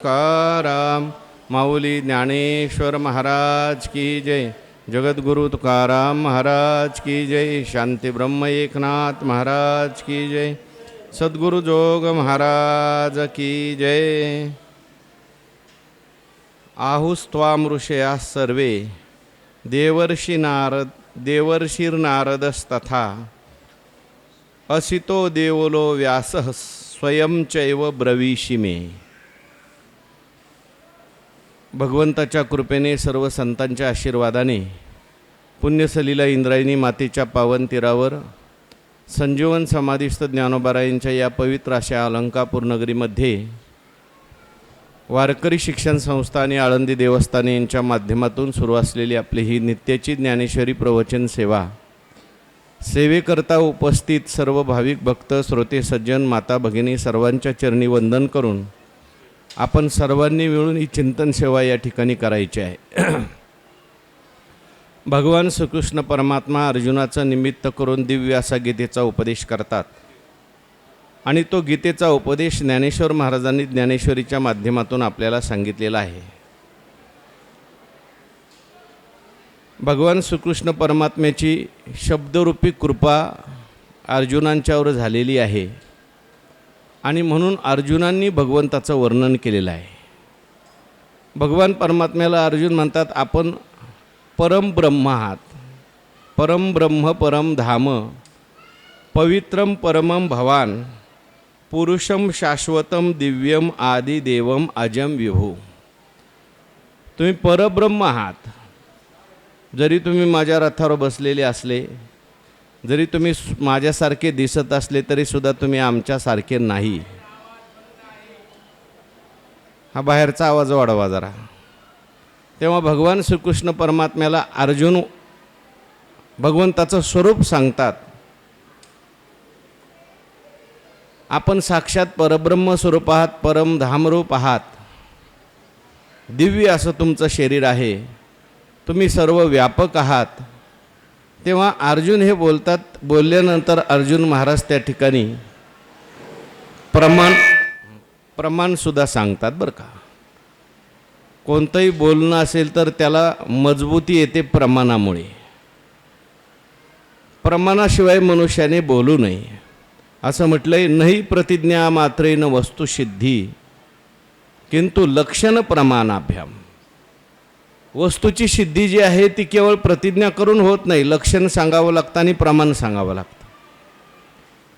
तुकाराम माऊली ज्ञानेश्वर महाराज की जय। जगद्गुरु तुकाराम महाराज की जय। शांती ब्रह्म एकनाथ महाराज की जय। सद्गुरु जोग महाराज की जय। आहुस्त्वामृषया सर्वे देवर्षिर्नारदस्तथा असितो देवलो व्यासः स्वयं चैव ब्रवीषि मे। भगवंताच्या कृपेने सर्व संतांच्या आशीर्वादाने पुण्यसलीला इंद्रायणी मातेच्या पावन तीरावर संजीवन समाधिस्थ ज्ञानोबारायांच्या या पवित्र अशा अलंकापूर नगरीमध्ये वारकरी शिक्षण संस्था आणि आळंदी देवस्थाने यांच्या माध्यमातून सुरू असलेली आपली ही नित्याची ज्ञानेश्वरी प्रवचन सेवा सेवेकरता उपस्थित सर्व भाविक भक्त श्रोते सज्जन माता भगिनी सर्वांच्या चरणी वंदन करून आपण सर्वांनी मिळून ही चिंतन सेवा या ठिकाणी करायची आहे। भगवान श्रीकृष्ण परमात्मा अर्जुनाचं निमित्त करून दिव्य असा गीतेचा उपदेश करतात आणि तो गीतेचा उपदेश ज्ञानेश्वर महाराजांनी ज्ञानेश्वरीच्या माध्यमातून आपल्याला सांगितलेला आहे। भगवान श्रीकृष्ण परमात्म्याची शब्दरूपी कृपा अर्जुनांच्यावर झालेली आहे आणि म्हणून अर्जुनांनी भगवंताचं वर्णन केलेलं आहे। भगवान परमात्म्याला अर्जुन म्हणतात, आपण परम ब्रह्म आहात, परम ब्रह्म परम धाम पवित्रम परमम भवान पुरुषम शाश्वतम दिव्यम आदि देवम अजम विभू। तुम्ही परब्रह्म आहात। जरी तुम्ही माझ्या रथावर बसलेले असले, जरी तुम्ही माझ्यासारखे दिसत असले तरी सुद्धा तुम्ही आमच्यासारखे नाही। हा बाहेरचा आवाज वाढवा जरा। तेव्हा भगवान श्रीकृष्ण परमात्म्याला अर्जुन भगवंताचं स्वरूप सांगतात, आपण साक्षात परब्रह्म स्वरूप आहात, परम धामरूप आहात, दिव्य असं तुमचं शरीर आहे, तुम्ही सर्व व्यापक आहात। तेव्हा अर्जुन हे बोलतात। बोलल्यानंतर अर्जुन महाराज त्या ठिकाणी प्रमाणसुद्धा सांगतात बरं का। कोणतंही बोलणं असेल तर त्याला मजबूती येते प्रमाणामुळे। प्रमाणाशिवाय मनुष्याने बोलू नये असं म्हटलंय। नाही प्रतिज्ञा मात्रेन वस्तुसिद्धी किंतु लक्षण प्रमाणाभ्याम। वस्तूची सिद्धी जी आहे ती केवळ प्रतिज्ञा करून होत नाही, लक्षण सांगावं लागतं आणि प्रमाण सांगावं लागतं।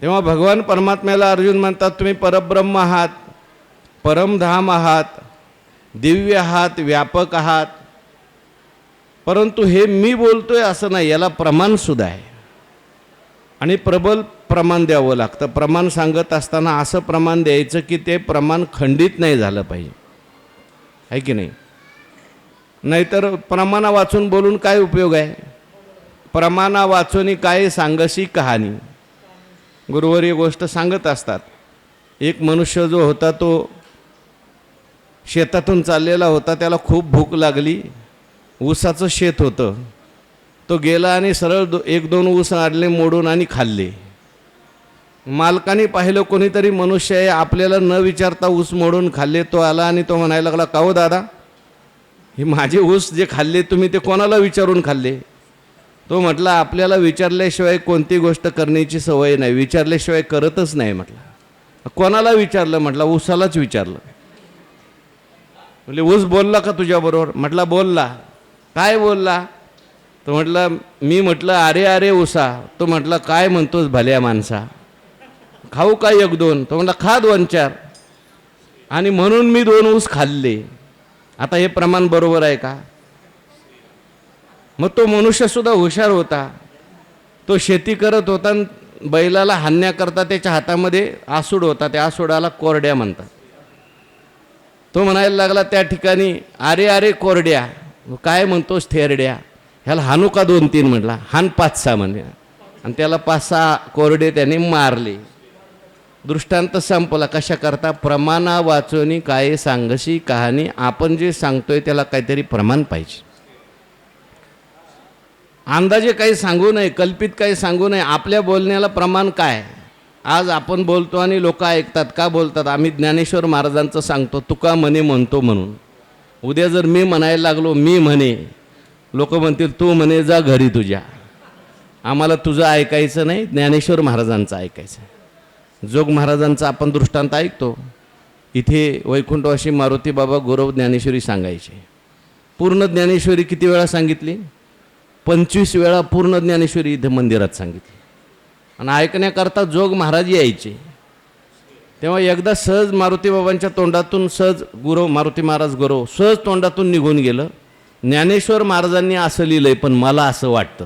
तेव्हा भगवान परमात्म्याला अर्जुन म्हणतात, तुम्ही परब्रह्म आहात, परमधाम आहात, दिव्य आहात, व्यापक आहात, परंतु हे मी बोलतोय असं नाही, याला प्रमाणसुद्धा आहे आणि प्रबल प्रमाण द्यावं लागतं। प्रमाण सांगत असताना असं प्रमाण द्यायचं की ते प्रमाण खंडित नाही झालं पाहिजे, आहे की नाही? नाहीतर प्रमाणा वाचून बोलून काय उपयोग आहे? प्रमाणा वाचून काय सांगशी कहाणी। गुरुवर ही गोष्ट सांगत असतात। एक मनुष्य जो होता तो शेतातून चाललेला होता, त्याला खूप भूक लागली, ऊसाचं शेत होतं, तो गेला आणि सरळ एक दोन ऊस आणले मोडून आणि खाल्ले। मालकाने पाहिलं कोणीतरी मनुष्य आहे, आपल्याला न विचारता ऊस मोडून खाल्ले। तो आला आणि तो म्हणायला लागला, का हो दादा, हे माझे ऊस जे खाल्ले तुम्ही ते कोणाला विचारून खाल्ले? तो म्हटला, आपल्याला विचारल्याशिवाय कोणती गोष्ट करण्याची सवय नाही, विचारल्याशिवाय करतच नाही म्हटलं। कोणाला विचारलं? म्हटलं ऊसालाच विचारलं। म्हणजे ऊस बोलला का तुझ्याबरोबर? म्हटला बोलला। काय बोलला? तो म्हटला, मी म्हटलं अरे अरे ऊसा। तो म्हटला, काय म्हणतोस भल्या माणसा, खाऊ का एक दोन? तो म्हटला, खा दोन चार, आणि म्हणून मी दोन ऊस खाल्ले। आता हे प्रमाण बरोबर आहे का? मग तो मनुष्यसुद्धा हुशार होता, तो शेती करत होता, बैलाला हाणण्याकरता त्याच्या हातामध्ये आसूड होता, त्या आसूडाला कोरड्या म्हणतात। तो म्हणायला लागला त्या ठिकाणी, अरे अरे कोरड्या, काय म्हणतोस थेरड्या, ह्याला हाणू का दोन तीन? म्हटला हाण पाच सहा म्हणजे, आणि त्याला पाच सहा कोरडे त्याने मारले। दृष्टांत संपला। कशा करता? प्रमाणा वाचून काय सांगशी कहाणी। आपण जे सांगतोय त्याला काहीतरी प्रमाण पाहिजे। अंदाजे काही सांगू नये, कल्पित काही सांगू नये। आपल्या बोलण्याला प्रमाण काय? आज आपण बोलतो आणि लोक ऐकतात. का बोलतात? आम्ही ज्ञानेश्वर महाराजांचं सांगतो, तुका म्हणे म्हणतो म्हणून. उद्या जर मी म्हणायला लागलो, मी म्हणे, लोक म्हणतील तू म्हणे जा घरी तुझ्या. आम्हाला तुझं ऐकायचं नाही, ज्ञानेश्वर महाराजांचं ऐकायचं. जोग महाराजांचा आपण दृष्टांत ऐकतो. इथे वैकुंठवासी मारुती बाबा गुरव ज्ञानेश्वरी सांगायचे. पूर्ण ज्ञानेश्वरी किती वेळा सांगितली? 25 वेळा पूर्ण ज्ञानेश्वरी इथे मंदिरात सांगितली. आणि ऐकण्याकरता जोग महाराज यायचे. तेव्हा एकदा सहज मारुती बाबांच्या तोंडातून सहज गुरव मारुती महाराज गुरव सहज तोंडातून निघून गेलं, ज्ञानेश्वर महाराजांनी असं लिहिलंय पण मला असं वाटतं.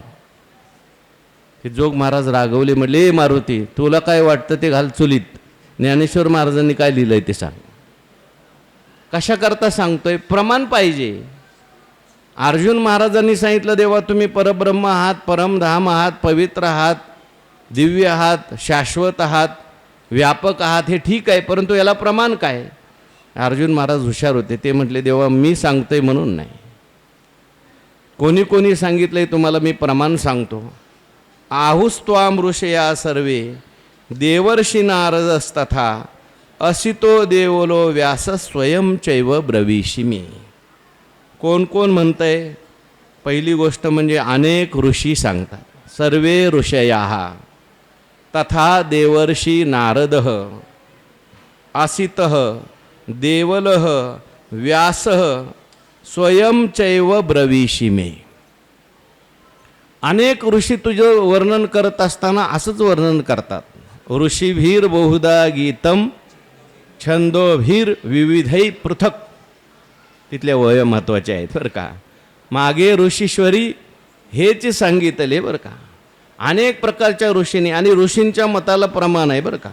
हे जोग महाराज रागवले, म्हटले मारुती तुला काय वाटतं ते घाल चुलीत, ज्ञानेश्वर महाराजांनी काय लिहिलंय ते सांग. कशाकरता सांगतोय? प्रमाण पाहिजे. अर्जुन महाराजांनी सांगितलं देवा तुम्ही परब्रह्म आहात, परमधाम आहात, पवित्र आहात, दिव्य आहात, शाश्वत आहात, व्यापक आहात, हे ठीक आहे, परंतु याला प्रमाण काय? अर्जुन महाराज हुशार होते. ते म्हटले देवा मी सांगतोय म्हणून नाही, कोणी कोणी सांगितलंय तुम्हाला मी प्रमाण सांगतो. आहुस्त्वाम ऋषया सर्वे देवर्षी नारदस्तथा असितो देवलो व्यास स्वयं चैव ब्रवीषि मी. कोण कोण म्हणतंय? पहिली गोष्ट म्हणजे अनेक ऋषी सांगतात. सर्वे ऋषयाः तथा देवर्षी नारदः आसितः देवलः व्यासः स्वयं चैव ब्रवीषि मे. अनेक ऋषी तुझं वर्णन करत असताना असंच वर्णन करतात. ऋषीभीर बहुधा गीतम छंदोभीर विविधै पृथक. तिथल्या वय महत्त्वाचे आहेत बरं का. मागे ऋषीश्वरी हेच सांगितले बरं का. अनेक प्रकारच्या ऋषींनी, आणि ऋषींच्या मताला प्रमाण आहे बरं का.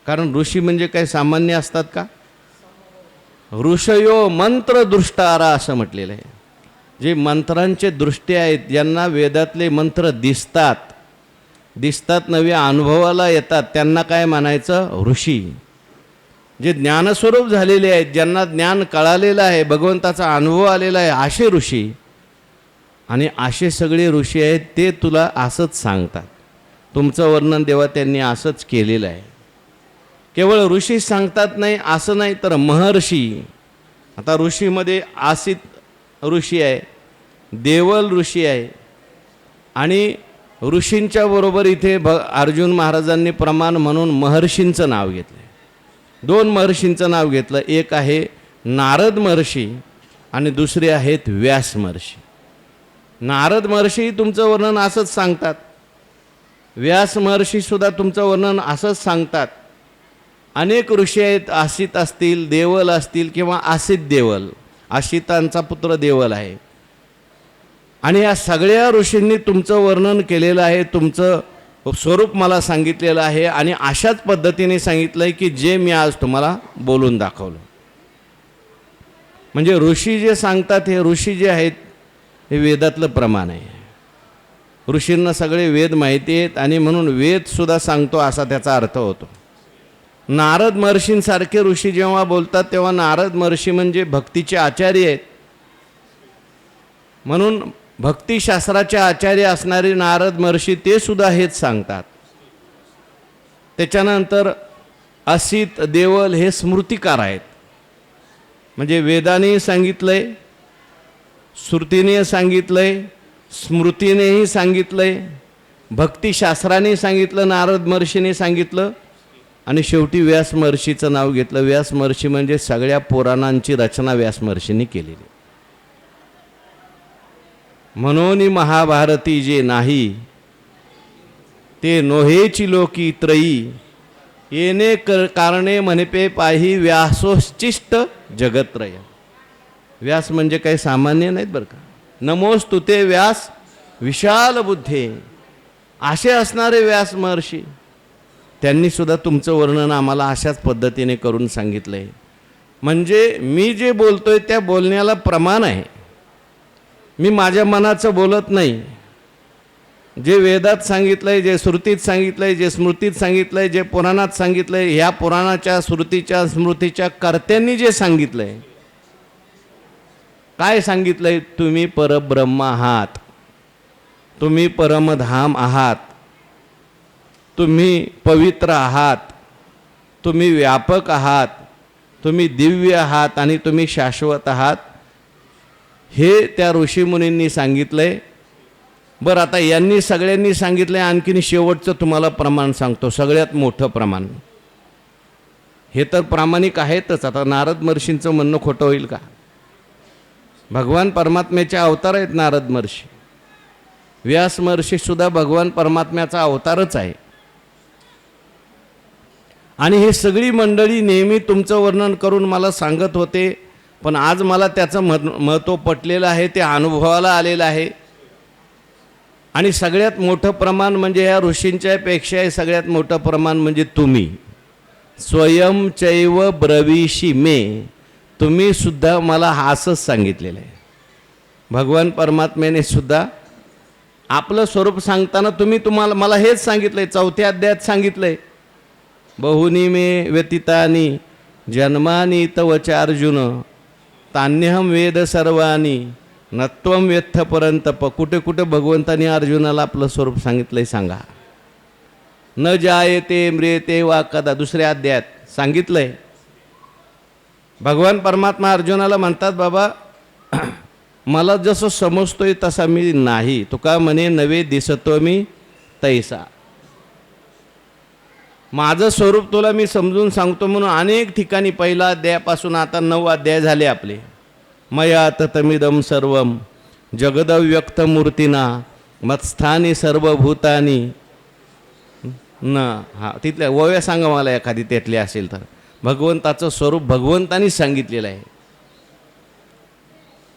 कारण ऋषी म्हणजे काय सामान्य असतात का? ऋषयो मंत्रदृष्टारा असं म्हटलेलं आहे. जे मंत्रांचे दृष्टी आहेत, ज्यांना वेदातले मंत्र दिसतात नव्हे अनुभवाला येतात, त्यांना काय म्हणायचं? ऋषी. जे ज्ञानस्वरूप झालेले आहेत, ज्यांना ज्ञान कळालेलं आहे, भगवंताचा अनुभव आलेला आहे, असे ऋषी. आणि असे सगळे ऋषी आहेत ते तुला असंच सांगतात. तुमचं वर्णन देवा त्यांनी असंच केलेलं आहे. केवळ ऋषी सांगतात नाही असं नाही, तर महर्षी. आता ऋषीमध्ये आसित ऋषी आहे, देवल ऋषी आहे, आणि ऋषींच्या बरोबर इथे अर्जुन महाराजांनी प्रमाण म्हणून महर्षींचं नाव घेतलं. 2 महर्षींचं नाव घेतलं. एक आहे नारद महर्षी आणि दुसरे आहेत व्यास महर्षी. नारद महर्षी तुमचं वर्णन असंच सांगतात, व्यास महर्षीसुद्धा तुमचं वर्णन असंच सांगतात. अनेक ऋषी आहेत, आसित असतील, देवल असतील, किंवा आसित देवल, आशितांचा पुत्र देवल आहे. आणि या सगळ्या ऋषींनी तुमचं वर्णन केलेलं आहे, तुमचं स्वरूप मला सांगितलेलं आहे, आणि अशाच पद्धतीने सांगितलं आहे की जे मी आज तुम्हाला बोलून दाखवलं. म्हणजे ऋषी जे सांगतात, हे ऋषी जे आहेत हे वेदातलं प्रमाण आहे. ऋषींना सगळे वेद माहिती आहेत, आणि म्हणून वेदसुद्धा सांगतो असा त्याचा अर्थ होतो. नारद महर्षींसारखे ऋषी जेव्हा बोलतात तेव्हा नारद महर्षी म्हणजे भक्तीचे आचार्य आहेत. म्हणून भक्तिशास्त्राचे आचार्य असणारे नारद महर्षी ते सुद्धा हेच सांगतात. त्याच्यानंतर असित देवल हे स्मृतिकार आहेत. म्हणजे वेदाने सांगितलंय, श्रुतीने सांगितलंय, स्मृतीनेही सांगितलंय, भक्तिशास्त्राने सांगितलं, नारद महर्षीने सांगितलं, आणि शेवटी व्यास महर्षीचं नाव घेतलं. व्यास महर्षी म्हणजे सगळ्या पुराणांची रचना व्यास महर्षींनी केलेली. म्हणून महाभारती जे नाही ते नोहेची लोकी त्रयी येणे कारणे म्हणपे पाही व्यासोश्चिष्ट जगत्रय. व्यास म्हणजे काही सामान्य नाहीत बरं का. नमोस्तुते व्यास विशाल बुद्धे, असे असणारे व्यास महर्षी, त्यांनी सुद्धा तुमचं वर्णन आम्हाला अशाच पद्धतीने करून सांगितलं आहे. म्हणजे मी जे बोलतोय त्या बोलण्याला प्रमाण आहे. मी माझ्या मनाचं बोलत नाही. जे वेदात सांगितलंय, जे श्रुतीत सांगितलंय, जे स्मृतीत सांगितलंय, जे पुराणात सांगितलंय, ह्या पुराणाच्या, श्रुतीच्या, स्मृतीच्या कर्त्यांनी जे सांगितलंय, काय सांगितलंय? तुम्ही परब्रह्म आहात, तुम्ही परमधाम आहात, तुम्ही पवित्र आहात, तुम्ही व्यापक आहात, तुम्ही दिव्य आहात आणि तुम्ही शाश्वत आहात, हे त्या ऋषीमुनींनी सांगितलंय. बरं, आता यांनी सगळ्यांनी सांगितलंय, आणखीन शेवटचं तुम्हाला प्रमाण सांगतो, सगळ्यात मोठं प्रमाण. हे तर प्रामाणिक आहेतच. आता नारद महर्षींचं म्हणणं खोटं होईल का? भगवान परमात्म्याचे अवतार आहेत नारद महर्षी. व्यास महर्षी सुद्धा भगवान परमात्म्याचा अवतारच आहे. आणि ही सगळी मंडळी नेहमी तुमचं वर्णन करून मला सांगत होते, पण आज मला त्याचं महत्त्व पटलेलं आहे, ते अनुभवाला आलेलं आहे. आणि सगळ्यात मोठं प्रमाण म्हणजे या ऋषींच्या पेक्षाही सगळ्यात मोठं प्रमाण म्हणजे तुम्ही. स्वयं चैव ब्रवीषी मे, तुम्ही सुद्धा मला असंच सांगितलेलं आहे. भगवान परमात्म्याने सुद्धा आपलं स्वरूप सांगताना तुम्हाला मला हेच सांगितलंय. 4थ्या अध्यायात सांगितलंय, बहुनी मे व्यतीतानी जन्मानी तव च अर्जुन तान्यहम वेद सर्वानी नत्वम व्यथ परंतप. कुठे कुठे भगवंतानी अर्जुनाला आपलं स्वरूप सांगितलंय सांगा. न जायते म्रियते वा कदा, 2ऱ्या अध्यायात सांगितलंय. भगवान परमात्मा अर्जुनाला म्हणतात, बाबा मला जसं समजतोय तसा मी नाही. तुका म्हणे नवे दिसतो मी तैसा. माझं स्वरूप तुला मी समजून सांगतो म्हणून अनेक ठिकाणी 1ल्या अध्यायापासून आता 9 अध्याय झाले आपले. मया ततमिदं सर्वं जगदव्यक्तमूर्तिना मत्स्थानी सर्वभूतानी न. हा, तिथल्या ओव्या सांगा मला एखादी त्यातली असेल तर. भगवंताचं स्वरूप भगवंतानी सांगितलेलं आहे,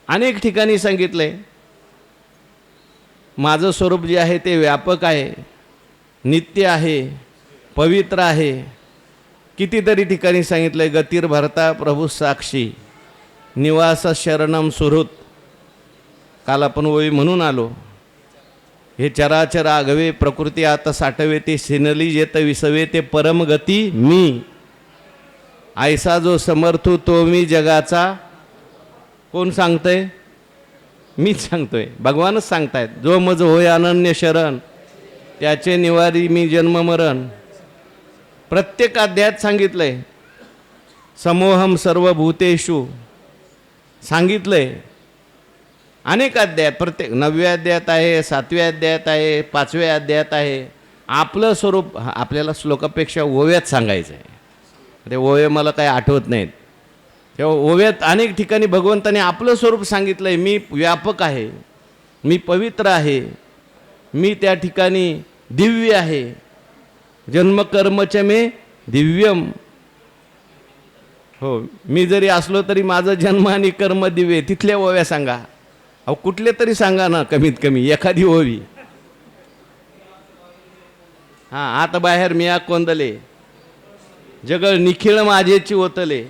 अनेक ठिकाणी सांगितलंय. माझं स्वरूप जे आहे ते व्यापक आहे, नित्य आहे, पवित्र आहे. कितीतरी ठिकाणी सांगितलंय. गतिर्भरता प्रभू साक्षी निवास शरणम सुहृत. काल आपण ओवी म्हणून आलो, हे चराचर आगवे प्रकृती आता साठवे ते सिनली जेत विसवे ते परमगती मी. ऐसा जो समर्थू तो मी जगाचा. कोण सांगतंय? मीच सांगतोय, भगवानच सांगतायत. जो मज होय अनन्य शरण त्याचे निवारी मी जन्म मरण. प्रत्येक अध्यायात सांगितलंय. समोहम सर्वभूतेषु सांगितलंय. अनेक अध्यायात, प्रत्येक 9व्या अध्यायात आहे, 7व्या अध्यायात आहे, 5व्या अध्यायात आहे. आपलं स्वरूप आपल्याला श्लोकापेक्षा ओव्यात सांगायचं आहे. ते ओवे मला काही आठवत नाहीत. तेव्हा ओव्यात अनेक ठिकाणी भगवंताने आपलं स्वरूप सांगितलंय. मी व्यापक आहे, मी पवित्र आहे, मी त्या ठिकाणी दिव्य आहे. जन्मकर्मच मे दिव्यम. हो, मी जरी असलो तरी माझं जन्म आणि कर्म दिव्य. तिथल्या ओव्या सांगा. अहो कुठले तरी सांगा ना, कमीत कमी एखादी ओवी. हां, आता बाहेर मिया कोंदले जगळ निखिळ माझेची ओतले.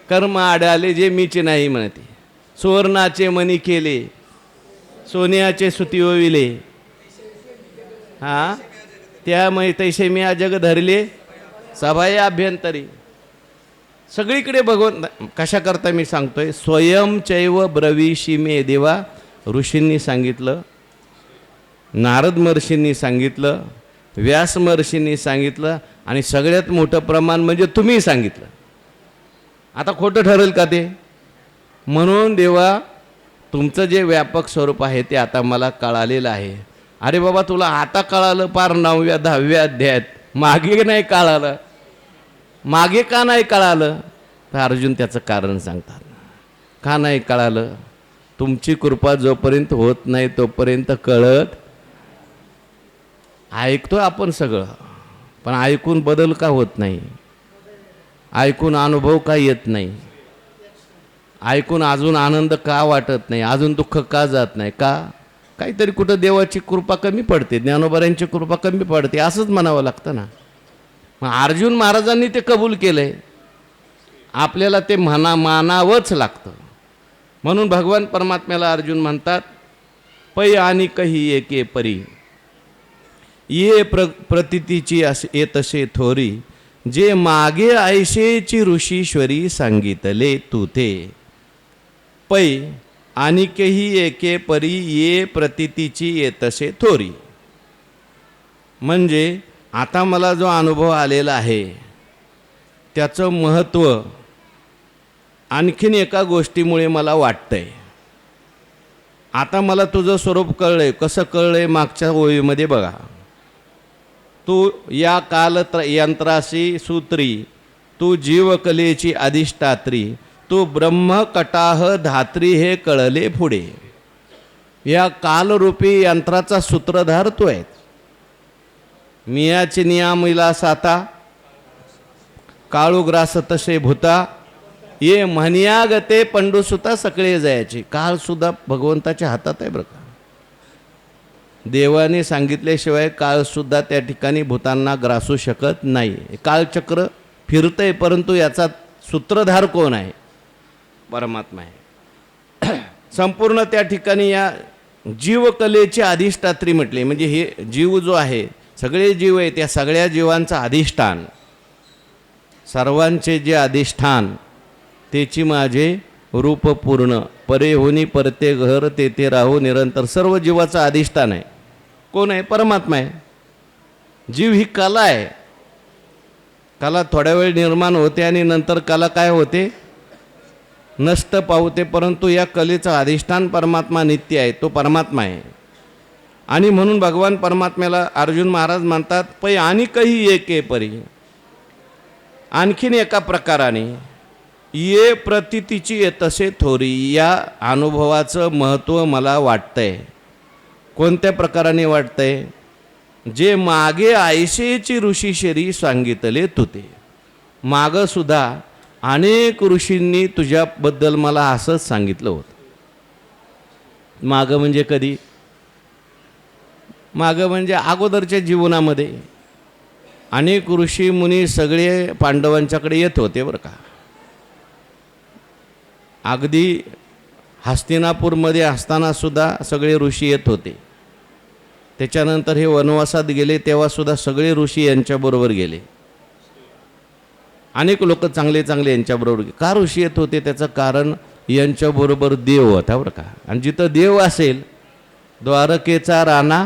कर्म आडाले जे मीचे नाही म्हणते. सुवर्णाचे मणी केले सोन्याचे सुती ओविले. हां, त्यामुळे तैसे मी जग धरले सभाय अभ्यंतरी. सगळीकडे भगवंत कशा करता मी सांगतोय. स्वयं चैव ब्रवीषी मे. देवा ऋषींनी सांगितलं, नारद महर्षींनी सांगितलं, व्यास महर्षींनी सांगितलं, आणि सगळ्यात मोठं प्रमाण म्हणजे तुम्ही सांगितलं. आता खोटं ठरेल का ते? म्हणून देवा तुमचं जे व्यापक स्वरूप आहे ते आता मला कळालेलं आहे. अरे बाबा, तुला आता कळालं पार 9व्या 10व्या अध्यायात, मागे नाही कळालं. मागे का नाही कळालं? तर अर्जुन त्याचं कारण सांगतात. का नाही कळालं? तुमची कृपा जोपर्यंत होत नाही तोपर्यंत कळत. ऐकतो आपण सगळं, पण ऐकून बदल का होत नाही? ऐकून अनुभव का येत नाही? ऐकून अजून आनंद का वाटत नाही? अजून दुःख का जात नाही? का? काहीतरी कुठं देवाची कृपा कमी पडते, ज्ञानोबाऱ्यांची कृपा कमी पडते, असंच म्हणावं लागतं ना. मग अर्जुन महाराजांनी ते कबूल केलंय, आपल्याला ते मानावंच लागतं. म्हणून भगवान परमात्म्याला अर्जुन म्हणतात, पै आणि कही एके परी ये प्रतीतीची येतसे थोरी जे मागे ऐशेची ऋषीश्वरी सांगितले तू ते. पै आणि केही एके परी ये प्रतीतीची येतसे थोरी. म्हणजे आता मला जो अनुभव आलेला आहे त्याचं महत्त्व आणखीन एका गोष्टीमुळे मला वाटतंय. आता मला तुझं स्वरूप कळलंय. कसं कळलंय? मागच्या ओळीमध्ये बघा, तू या यंत्राशी सूत्री, तू जीवकलेची अधिष्ठात्री, तू ब्रह्मकटाह धात्री, हे कळले पुढे. या कालरूपी यंत्राचा सूत्रधार तू आहे. मियाची नियामिला साता, काळूग्रास तसे भूता, ये म्हणिया गते पंडूसुता सकळे जायचे. काळ सुद्धा भगवंताच्या हातात आहे बरं का. देवाने सांगितल्याशिवाय काळ सुद्धा त्या ठिकाणी भूतांना ग्रासू शकत नाही. कालचक्र फिरतंय, परंतु याचा सूत्रधार कोण आहे? परमात्मा आहे. संपूर्ण त्या ठिकाणी या जीवकलेची अधिष्ठात्री म्हटले. म्हणजे हे जीव जो आहे, सगळे जीव आहेत, त्या सगळ्या जीवांचं अधिष्ठान, सर्वांचे जे अधिष्ठान, तेची माझे रूप पूर्ण, परे होनी परते घर, तेथे राहू निरंतर. सर्व जीवाचं अधिष्ठान आहे. कोण आहे? परमात्मा आहे. जीव ही कला आहे. कला थोड्या वेळ निर्माण होते आणि नंतर कला काय होते? नष्ट पावते. परंतु या कलेचं अधिष्ठान परमात्मा नित्य आहे. तो परमात्मा आहे. आणि म्हणून भगवान परमात्म्याला अर्जुन महाराज म्हणतात, पै आणि काही एके परी, आणखीन एका प्रकाराने, ये प्रतितीची येतसे थोरी. या अनुभवाचं महत्त्व मला वाटतंय. कोणत्या प्रकाराने वाटतंय? जे मागे आयशेची ऋषीशरी सांगितले तुते. मागं सुद्धा अनेक ऋषींनी तुझ्याबद्दल मला असंच सांगितलं होतं. मागं म्हणजे कधी? मागं म्हणजे अगोदरच्या जीवनामध्ये अनेक ऋषी मुनी सगळे पांडवांच्याकडे येत होते बरं का. अगदी हस्तिनापूरमध्ये असताना सुद्धा सगळे ऋषी येत होते. त्याच्यानंतर हे वनवासात गेले तेव्हासुद्धा सगळे ऋषी यांच्याबरोबर गेले. अनेक लोक चांगले चांगले यांच्याबरोबर. का ऋषी येत होते? त्याचं कारण यांच्याबरोबर देव होता बरं का. आणि जिथं देव असेल, द्वारकेचा राणा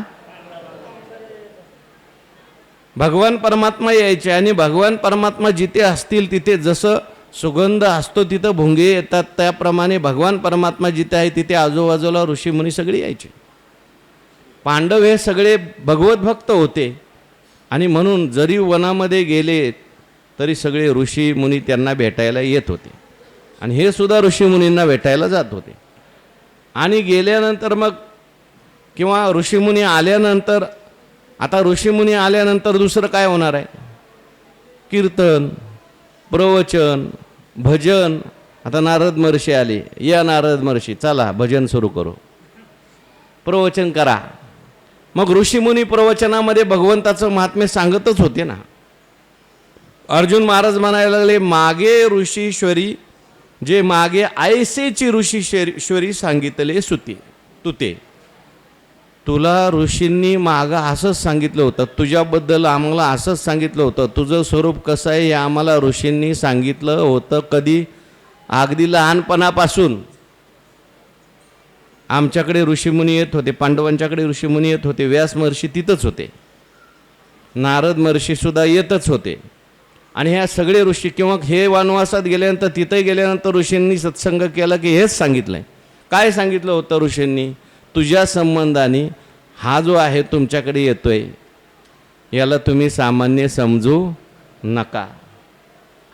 भगवान परमात्मा यायचे. आणि भगवान परमात्मा जिथे असतील तिथे जसं सुगंध असतो तिथं भुंगे येतात, त्याप्रमाणे भगवान परमात्मा जिथे आहे तिथे आजूबाजूला ऋषीमुनी सगळे यायचे. पांडव हे सगळे भगवत भक्त होते. आणि म्हणून जरी वनामध्ये गेले तरी सगळे ऋषी मुनी त्यांना भेटायला येत होते. आणि हे सुद्धा ऋषीमुनींना भेटायला जात होते. आणि गेल्यानंतर मग किंवा ऋषीमुनी आल्यानंतर, आता ऋषीमुनी आल्यानंतर दुसरं काय होणार आहे? कीर्तन, प्रवचन, भजन. आता नारद महर्षी आले. या नारद महर्षी, चला भजन सुरू करू, प्रवचन करा. मग ऋषीमुनी प्रवचनामध्ये भगवंताचं महात्म्य सांगतच होते ना. अर्जुन महाराज म्हणायला लागले, मागे ऋषीश्वरी, जे मागे आयसेची ऋषीश्वरी सांगितले सुती तुते. तुला ऋषींनी मागं असंच सांगितलं होतं, तुझ्याबद्दल आम्हाला असंच सांगितलं होतं, तुझं स्वरूप कसं आहे हे आम्हाला ऋषींनी सांगितलं होतं. कधी? अगदी लहानपणापासून आमच्याकडे ऋषीमुनी येत होते. पांडवांच्याकडे ऋषीमुनी येत होते. व्यास महर्षी तिथंच होते. नारद महर्षीसुद्धा येतच होते. आणि ह्या सगळे ऋषी किंवा हे वनवासात गेल्यानंतर तिथे गेल्यानंतर ऋषींनी सत्संग केला की हेच सांगितलं आहे. काय सांगितलं होतं ऋषींनी? तुझ्या संबंधाने हा जो आहे तुमच्याकडे येतोय, याला तुम्ही सामान्य समजू नका.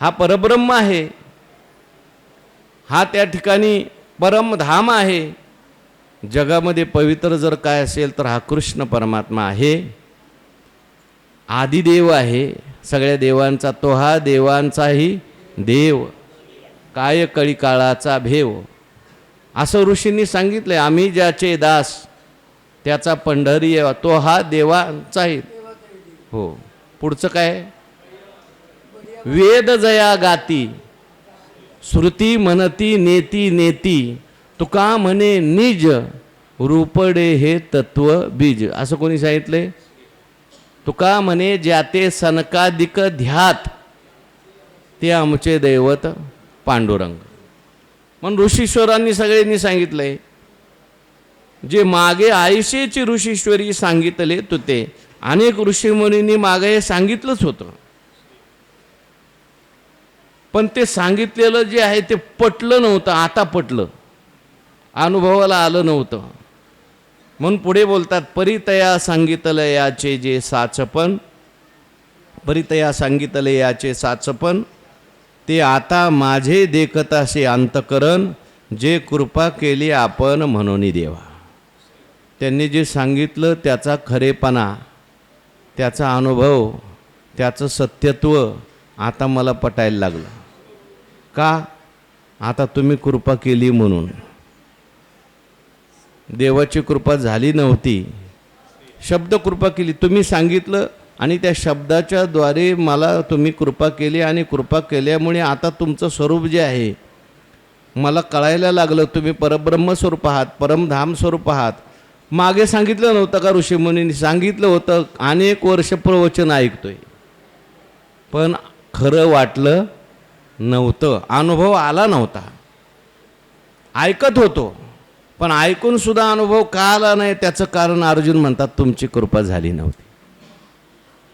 हा परब्रह्म आहे. हा त्या ठिकाणी परमधाम आहे. जगामध्ये पवित्र जर काय असेल तर हा कृष्ण परमात्मा आहे. आदिदेव आहे सगळ्या देवांचा. तो हा देवांचाही देव, काय कळी काळाचा भेव, असं ऋषींनी सांगितलंय. आम्ही ज्याचे दास त्याचा पंढरी, तो हा देवांचाही. हो, पुढचं काय? वेद जया गाती, श्रुती म्हणती नेती नेती, तुका म्हणे निज, रूपडे हे तत्व बीज. असं कोणी सांगितलंय? तुका म्हणे ज्याते सनकादिक ध्यात, ते आमचे दैवत पांडुरंग. म्हणून ऋषीश्वरांनी सगळ्यांनी सांगितलंय, जे मागे आयशेची ऋषीश्वरी सांगितले तुते. अनेक ऋषीमुनींनी मागे हे सांगितलंच होतं, पण ते सांगितलेलं जे आहे ते पटलं नव्हतं. आता पटलं, अनुभवाला आलं नव्हतं. म्हणून पुढे बोलतात, परितया सांगितलं याचे जे साचपण, परितया सांगितलं याचे साचपण, ते आता माझे देखतासे अंतकरण, जे कृपा केली आपण म्हणून देवा. त्यांनी जे सांगितलं त्याचा खरेपणा, त्याचा अनुभव, त्याचं सत्यत्व आता मला पटायला लागलं. का? आता तुम्ही कृपा केली म्हणून. देवाची कृपा झाली नव्हती, शब्द कृपा केली. तुम्ही सांगितलं आणि त्या शब्दाच्या द्वारे मला तुम्ही कृपा केली, आणि कृपा केल्यामुळे आता तुमचं स्वरूप जे आहे मला कळायला लागलं. तुम्ही परब्रह्म स्वरूप आहात, परमधाम स्वरूप आहात. मागे सांगितलं नव्हतं का ऋषीमुनींनी? सांगितलं होतं. अनेक वर्ष प्रवचन ऐकतोय, पण खरं वाटलं नव्हतं, अनुभव आला नव्हता. ऐकत होतो, पण ऐकून सुद्धा अनुभव का आला नाही? त्याचं कारण अर्जुन म्हणतात, तुमची कृपा झाली नव्हती.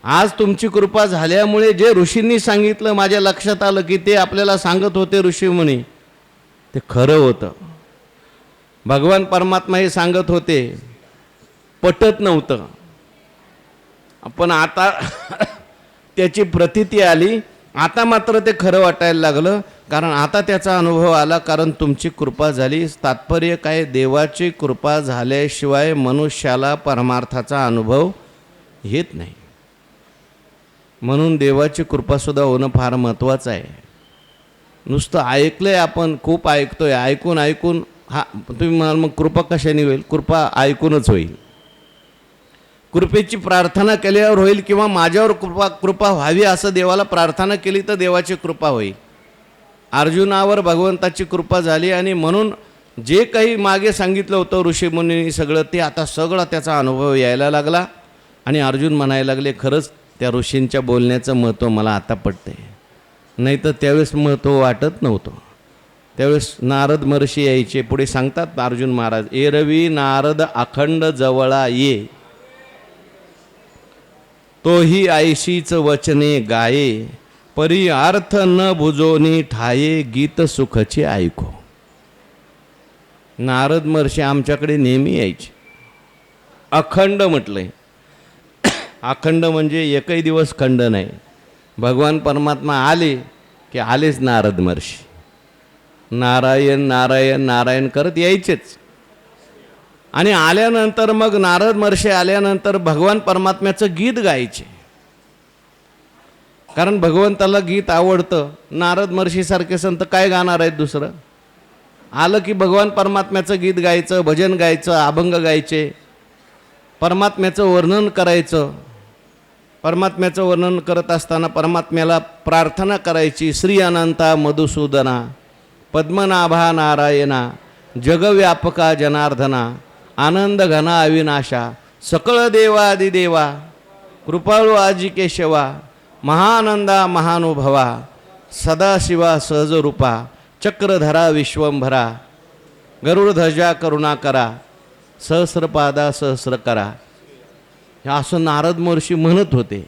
आज तुमची कृपा झाल्यामुळे जे ऋषींनी सांगितलं माझ्या लक्षात आलं की ते आपल्याला सांगत होते ऋषीमुनी, ते खरं होतं. भगवान परमात्मा हे सांगत होते, पटत नव्हतं. पण आता त्याची प्रतीती आली, आता मात्र ते खरं वाटायला लागलं, कारण आता त्याचा अनुभव आला. कारण तुमची कृपा झाली. तात्पर्य काय? देवाची कृपा झाल्याशिवाय मनुष्याला परमार्थाचा अनुभव येत नाही. म्हणून देवाची कृपासुद्धा होणं फार महत्त्वाचं आहे. नुसतं ऐकलंय आपण, खूप ऐकतोय, ऐकून ऐकून हा तुम्ही म्हणाल मग कृपा कशाने होईल? कृपा ऐकूनच होईल. कृपेची प्रार्थना केल्यावर होईल, किंवा माझ्यावर कृपा व्हावी असं देवाला प्रार्थना केली तर देवाची कृपा होईल. अर्जुनावर भगवंताची कृपा झाली, आणि म्हणून जे काही मागे सांगितलं होतं ऋषीमुनींनी सगळं, ते आता सगळा त्याचा अनुभव यायला लागला. आणि अर्जुन म्हणायला लागले, खरंच त्या ऋषींच्या बोलण्याचं महत्त्व मला आता पटतंय, नाही तर त्यावेळेस महत्त्व वाटत नव्हतं. त्यावेळेस नारद महर्षी यायचे. पुढे सांगतात अर्जुन महाराज, एरवी नारद अखंड जवळा ये, तोही ऐशीच वचने गाये, परी अर्थ न बुजोनी ठाये, गीत सुखचे ऐको. नारद महर्षी आमच्याकडे नेहमी यायचे. अखंड म्हटलंय. अखंड म्हणजे एकही दिवस खंड नाही. भगवान परमात्मा आले की आलेच नारद महर्षी. नारायण नारायण नारायण करत यायचेच. आणि आल्यानंतर मग नारद महर्षी आल्यानंतर भगवान परमात्म्याचं गीत गायचे, कारण भगवंताला गीत आवडतं. नारद महर्षीसारखे संत काय गाणार आहेत दुसरं? आलं की भगवान परमात्म्याचं गीत गायचं, भजन गायचं, अभंग गायचे, परमात्म्याचं वर्णन करायचं. परमात्म्याचं वर्णन करत असताना परमात्म्याला प्रार्थना करायची. श्री अनंता मधुसूदना, पद्मनाभा नारायणा, जगव्यापका जनार्दना, आनंद घना अविनाशा, सकळ देवादिदेवा, कृपाळू आजी केशवा, महानंदा महानुभवा, सदाशिवा सहजरूपा, चक्रधरा विश्वंभरा, गरुडध्वजा करुणाकरा, सहस्रपादा सहस्रकरा. हे असं नारद महर्षी म्हणत होते.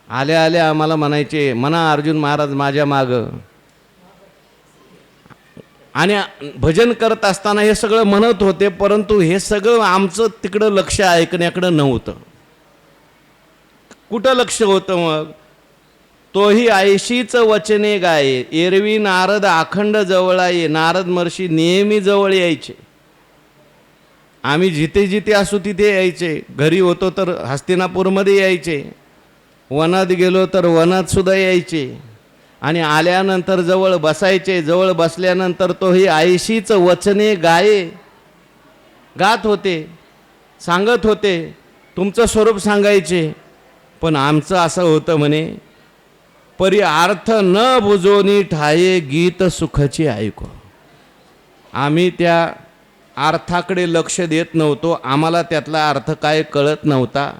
आल्या आल्या आम्हाला म्हणायचे, म्हणा अर्जुन महाराज माझ्या मागं. आणि भजन करत असताना हे सगळं म्हणत होते, परंतु हे सगळं आमचं तिकडं लक्ष ऐकण्याकडं नव्हतं. कुठं लक्ष होतं मग? तोही ऐशीच वचने गाये, एरवी नारद अखंड जवळ ये. नारद महर्षी नेहमी जवळ यायचे. आम्ही जिथे जिथे असू तिथे यायचे. घरी होतो तर हस्तिनापूरमध्ये यायचे, वनात गेलो तर वनात सुद्धा यायचे. आणि आल्यानंतर जवळ बसायचे. जवळ बसल्यानंतर तोही ऐशीच वचने गाये, गात होते, सांगत होते, तुमचं स्वरूप सांगायचे. पण आमचं असं होतं म्हणे, परी अर्थ न बुजोनी ठाये, गीत सुखची ऐको. आम्ही त्या अर्थाकडे लक्ष देत नव्हतो. आम्हाला त्यातला अर्थ काय कळत नव्हता.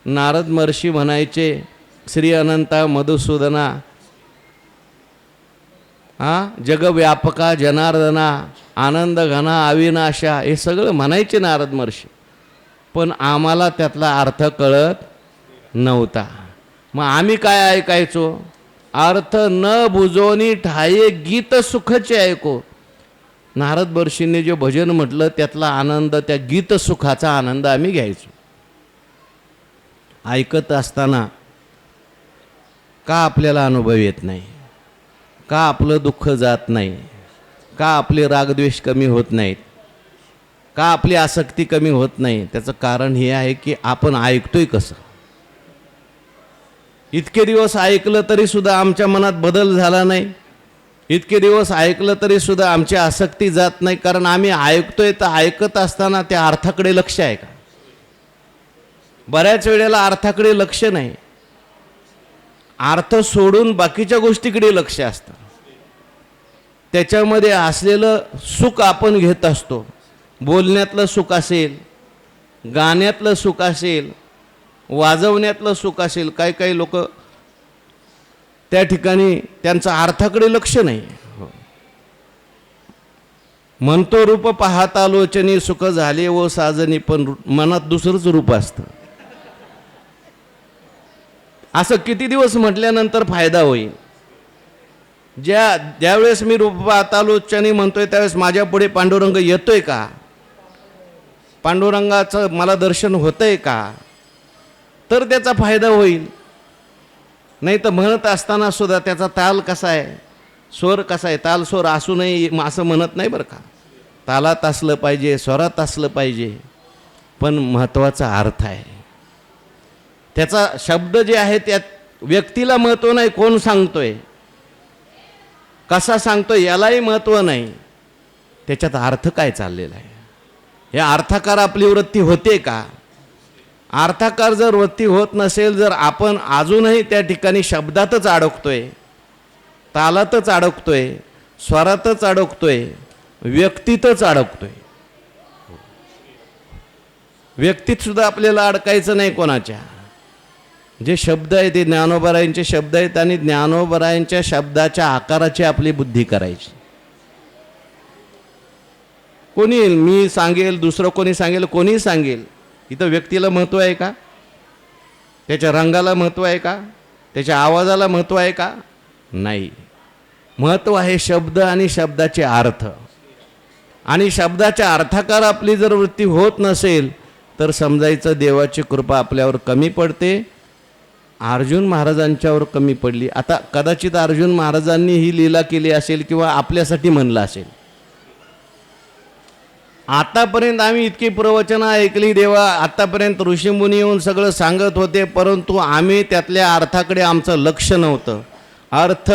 नारद महर्षी म्हणायचे, श्री अनंता मधुसूदना, जगव्यापका जनार्दना, आनंद घना अविनाशा, हे सगळं म्हणायचे नारद महर्षी. पण आम्हाला त्यातला अर्थ कळत नव्हता. मग आम्ही काय ऐकायचो? अर्थ न बुजोनी ठाये गीत सुखचे ऐको. नारद महर्षींनी जे भजन म्हटलं त्यातला आनंद, त्या गीत सुखाचा आनंद आम्ही घ्यायचो. ऐकत असताना का आपल्याला अनुभव येत नाही? का आपलं दुःख जात नाही? का आपले रागद्वेष कमी होत नाहीत? का आपली आसक्ती कमी होत नाही? त्याचं कारण हे आहे की आपण ऐकतोय कसं. इतके दिवस ऐकलं तरी सुद्धा आमच्या मनात बदल झाला नाही. इतके दिवस ऐकलं तरी सुद्धा आमची आसक्ती जात नाही. कारण आम्ही ऐकतोय, तर ऐकत असताना त्या अर्थाकडे लक्ष आहे का? बऱ्याच वेळेला अर्थाकडे लक्ष नाही, अर्थ सोडून बाकीच्या गोष्टीकडे लक्ष असतं. त्याच्यामध्ये असलेलं सुख आपण घेत असतो. बोलण्यातलं सुख असेल, गाण्यातलं सुख असेल, वाजवण्यातलं सुख असेल. काही काही लोक त्या ठिकाणी त्यांचं अर्थाकडे लक्ष नाही. म्हणतो रूप पाहता लोचनी सुख झाले व साजनी, पण मनात दुसरंच रूप असतं. असं किती दिवस म्हटल्यानंतर फायदा होईल? ज्यावेळेस मी रूप पाहता लोचनी म्हणतोय त्यावेळेस माझ्या पुढे पांडुरंग येतोय का? पांडुरंगाचं मला दर्शन होतंय का? तर त्याचा फायदा होईल. नाही तर म्हणत असताना सुद्धा त्याचा ताल कसा आहे, स्वर कसा आहे, ताल स्वर असू नये असं म्हणत नाही बरं का. तालात असलं पाहिजे, स्वरात असलं पाहिजे, पण महत्त्वाचा अर्थ आहे. त्याचा शब्द जे आहे त्यात व्यक्तीला महत्त्व नाही, कोण सांगतोय, कसा सांगतोय यालाही महत्त्व नाही. त्याच्यात अर्थ काय चाललेला आहे, या अर्थाकार आपली वृत्ती होते का? अर्थाकार जर वृत्ती होत नसेल, जर आपण अजूनही त्या ठिकाणी शब्दातच अडकतोय, तालातच अडकतोय, स्वरातच अडकतोय, व्यक्तीतच अडकतोय. व्यक्तीत सुद्धा आपल्याला अडकायचं नाही कोणाच्या. जे शब्द आहेत ते ज्ञानोबरायांचे शब्द आहेत आणि ज्ञानोबरायांच्या शब्दाच्या आकाराची आपली बुद्धी करायची. कोणी येईल, मी सांगेल, दुसरं कोणी सांगेल, कोणी सांगेल, इथं व्यक्तीला महत्त्व आहे का? त्याच्या रंगाला महत्त्व आहे का? त्याच्या आवाजाला महत्त्व आहे का? नाही. महत्त्व आहे शब्द आणि शब्दाचे अर्थ. आणि शब्दाच्या अर्थाकार आपली जर वृत्ती होत नसेल तर समजायचं देवाची कृपा आपल्यावर कमी पडते. अर्जुन महाराजांच्यावर कमी पडली. आता कदाचित अर्जुन महाराजांनी ही लीला केली असेल किंवा आपल्यासाठी म्हणलं असेल. आतापर्यंत आम्ही इतकी प्रवचनं ऐकली देवा, आतापर्यंत ऋषीमुनी येऊन सगळं सांगत होते, परंतु आम्ही त्यातल्या अर्थाकडे आमचं लक्ष नव्हतं. अर्थ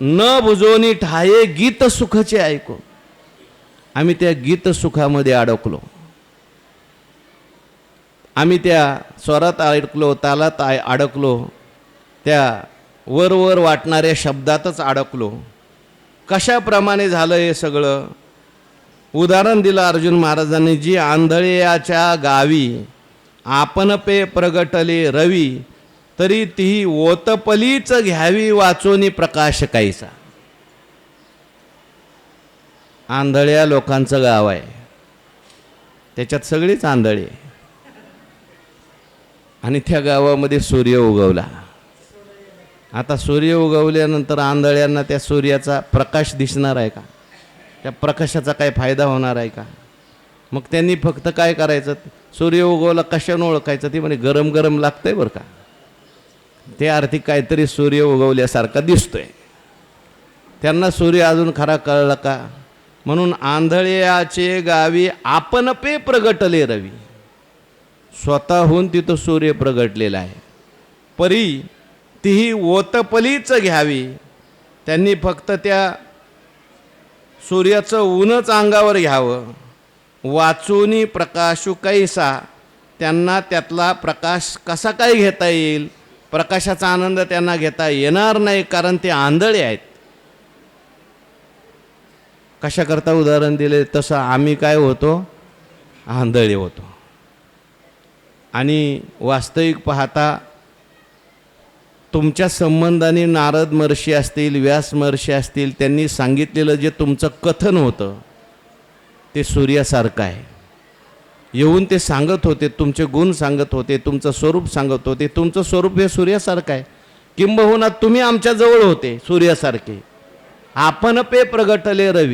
न बुजोनी ठाये गीत सुखचे ऐको. आम्ही त्या गीत सुखामध्ये अडकलो. आम्ही त्या स्वरात अडकलो, तालात अडकलो, त्या वर वाटणाऱ्या शब्दातच अडकलो. कशाप्रमाणे झालं हे सगळं? उदाहरण दिलं अर्जुन महाराजांनी. जी आंधळ्याच्या गावी आपण पे प्रगटले रवी, तरी ती ओतपलीच घ्यावी वाचोनी प्रकाश काहीसा. आंधळ्या लोकांचं गाव आहे, त्याच्यात सगळीच आंधळी, आणि त्या गावामध्ये सूर्य उगवला. आता सूर्य उगवल्यानंतर आंधळ्यांना त्या सूर्याचा प्रकाश दिसणार आहे का? त्या प्रकाशाचा काय फायदा होणार आहे का? मग त्यांनी फक्त काय करायचं, सूर्य उगवला कशानं ओळखायचं? ते म्हणे गरम गरम लागतंय बरं का, ते अर्थी काहीतरी सूर्य उगवल्यासारखा दिसतोय. त्यांना सूर्य अजून खरा कळला का? म्हणून आंधळ्याचे गावी आपण पे प्रगटले रवी. स्वतःहून तिथं सूर्य प्रगटलेला आहे. परी तीही ओतपलीच घ्यावी. त्यांनी फक्त त्या सूर्याचं ऊनच अंगावर घ्यावं. वाचूनी प्रकाशू कैसा. त्यांना त्यातला प्रकाश कसा काय घेता येईल? प्रकाशाचा आनंद त्यांना घेता येणार नाही, कारण ते आंधळे आहेत. कशाकरता उदाहरण दिले तसं आम्ही काय होतो? आंधळे होतो. आणि वास्तविक पाहता तुमच्या संबंधाने नारद महर्षी असतील, व्यास महर्षी असतील, त्यांनी सांगितलेलं जे तुमचं कथन होतं ते सूर्यासारखं आहे. येऊन ते सांगत होते, तुमचे गुण सांगत होते, तुमचं स्वरूप सांगत होते. तुमचं स्वरूप हे सूर्यासारखं आहे. किंबहुना तुम्ही आमच्या जवळ होते सूर्यासारखे. आपण पे प्रगटले रवी.